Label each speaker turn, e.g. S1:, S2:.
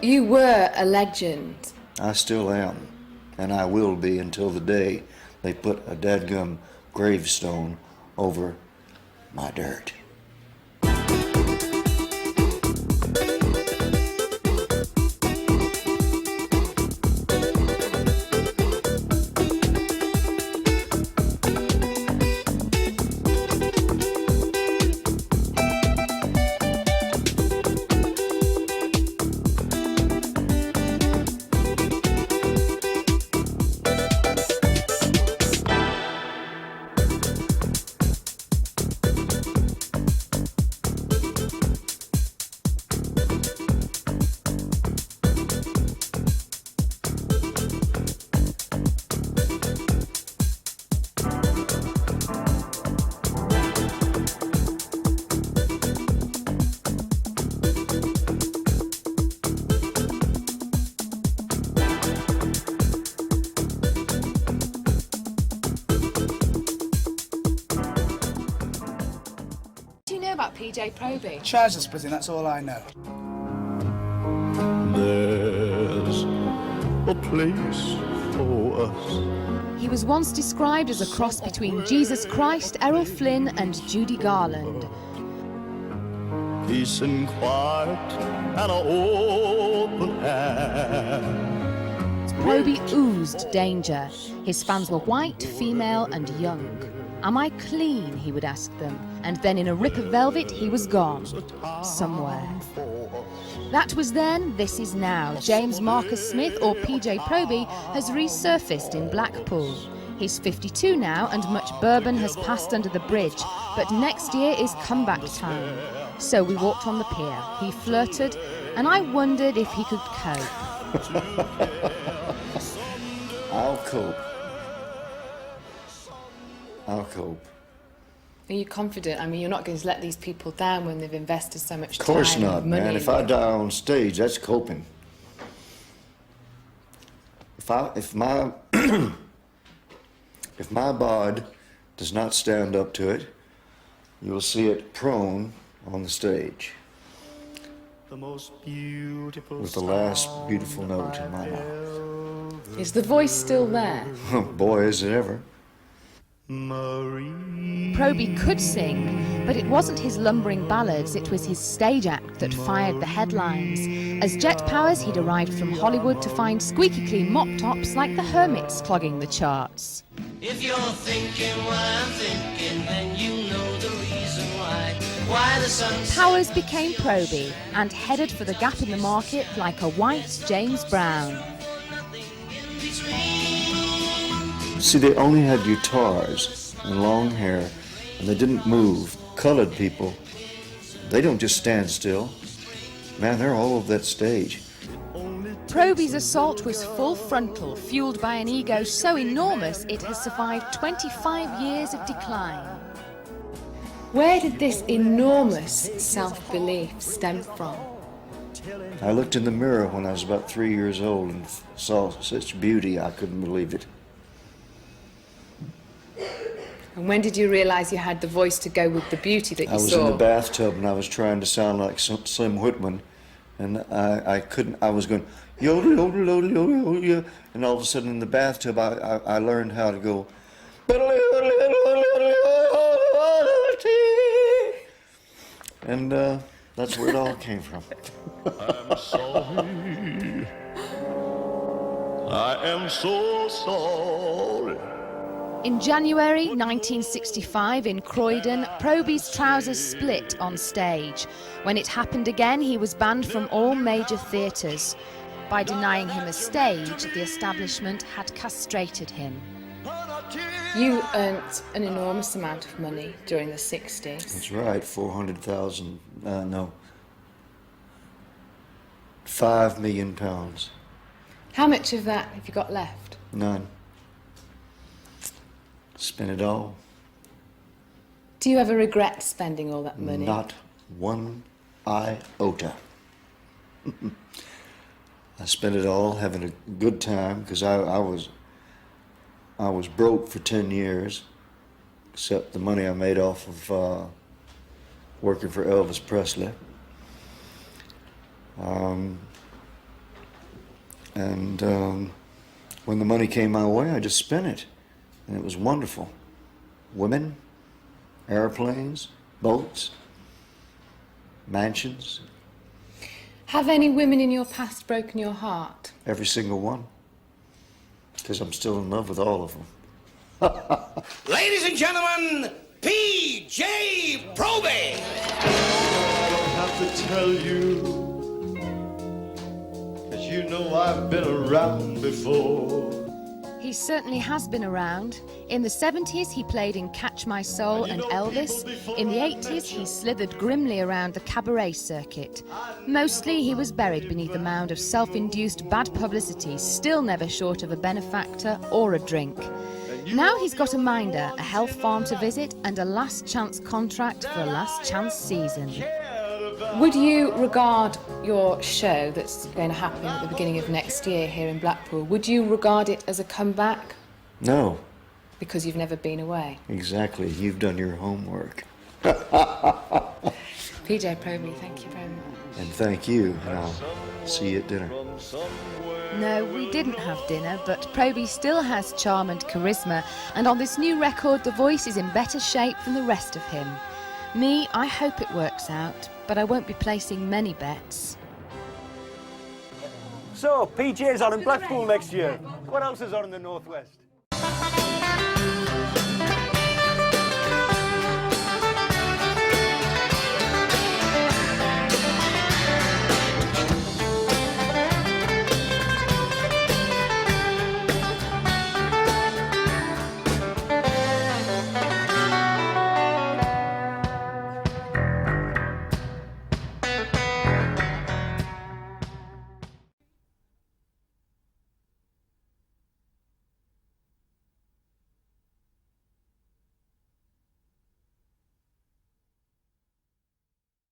S1: You were a legend.
S2: I still am, and I will be until the day they put a dadgum gravestone over my dirt.
S1: About PJ Proby.
S3: Trousers prison, that's all I know.
S4: There's a place for us.
S5: He was once described as a cross between Jesus Christ, Errol Flynn and Judy Garland.
S4: Peace and quiet and an open hand.
S5: Proby oozed danger. His fans were white, female and young. Am I clean, he would ask them, and then in a rip of velvet he was gone, somewhere. That was then, this is now. James Marcus Smith, or PJ Proby, has resurfaced in Blackpool. He's 52 now and much bourbon has passed under the bridge, but next year is comeback time. So we walked on the pier, he flirted, and I wondered if he could cope.
S2: I'll cope. I'll cope.
S1: Are you confident? I mean, you're not going to let these people down when they've invested so much time.
S2: Of course not,
S1: and money
S2: man. If I die on stage, that's coping. If my if my bod does not stand up to it, you will see it prone on the stage.
S4: The most beautiful
S2: With the last beautiful note in my mouth.
S1: Is the voice still there?
S2: Boy, is it ever.
S5: Proby could sing, but it wasn't his lumbering ballads, it was his stage act that fired the headlines. As Jet Powers, he'd arrived from Hollywood to find squeaky clean mop tops like the Hermits clogging the charts.
S6: If you're thinking what I'm thinking, then you know the reason why the sun's...
S5: Powers became Proby and headed for the gap in the market like a white James Brown.
S2: See, they only had guitars and long hair, and they didn't move. Colored people, they don't just stand still. Man, they're all over that stage.
S5: Proby's assault was full frontal, fueled by an ego so enormous it has survived 25 years of decline.
S1: Where did this enormous self-belief stem from?
S2: I looked in the mirror when I was about 3 years old and saw such beauty, I couldn't believe it.
S1: And when did you realise you had the voice to go with the beauty that you saw?
S2: I was in the bathtub and I was trying to sound like Slim Whitman, and I couldn't. I was going yodel yodel yodel yodel yodel, and all of a sudden in the bathtub I learned how to go. And that's where it all came from.
S4: I'm sorry. I am so sorry.
S5: In January 1965 in Croydon, Proby's trousers split on stage. When it happened again, he was banned from all major theatres. By denying him a stage, the establishment had castrated him.
S1: You earned an enormous amount of money during the 60s.
S2: That's right, 400,000, no, 5 million pounds.
S1: How much of that have you got left?
S2: None. Spent it all.
S1: Do you ever regret spending all that money?
S2: Not one iota. I spent it all having a good time because I was broke for 10 years, except the money I made off of working for Elvis Presley. And when the money came my way, I just spent it. And it was wonderful. Women, airplanes, boats, mansions.
S1: Have any women in your past broken your heart?
S2: Every single one. Because I'm still in love with all of them.
S6: Ladies and gentlemen, P.J. Proby!
S4: I don't have to tell you, 'cause you know I've been around before.
S5: He certainly has been around. In the 70s, he played in Catch My Soul and Elvis. In the 80s, he slithered grimly around the cabaret circuit. Mostly, he was buried beneath a mound of self-induced bad publicity, still never short of a benefactor or a drink. Now he's got a minder, a health farm to visit, and a last chance contract for a last chance season.
S1: Would you regard your show that's going to happen at the beginning of next year here in Blackpool, would you regard it as a comeback?
S2: No.
S1: Because you've never been away.
S2: Exactly. You've done your homework.
S1: PJ Proby, thank you very much.
S2: And thank you. And I'll see you at dinner.
S5: No, we didn't have dinner, but Proby still has charm and charisma, and on this new record, the voice is in better shape than the rest of him. Me, I hope it works out, but I won't be placing many bets.
S3: So, PJ's on in Blackpool next year. What else is on in the Northwest?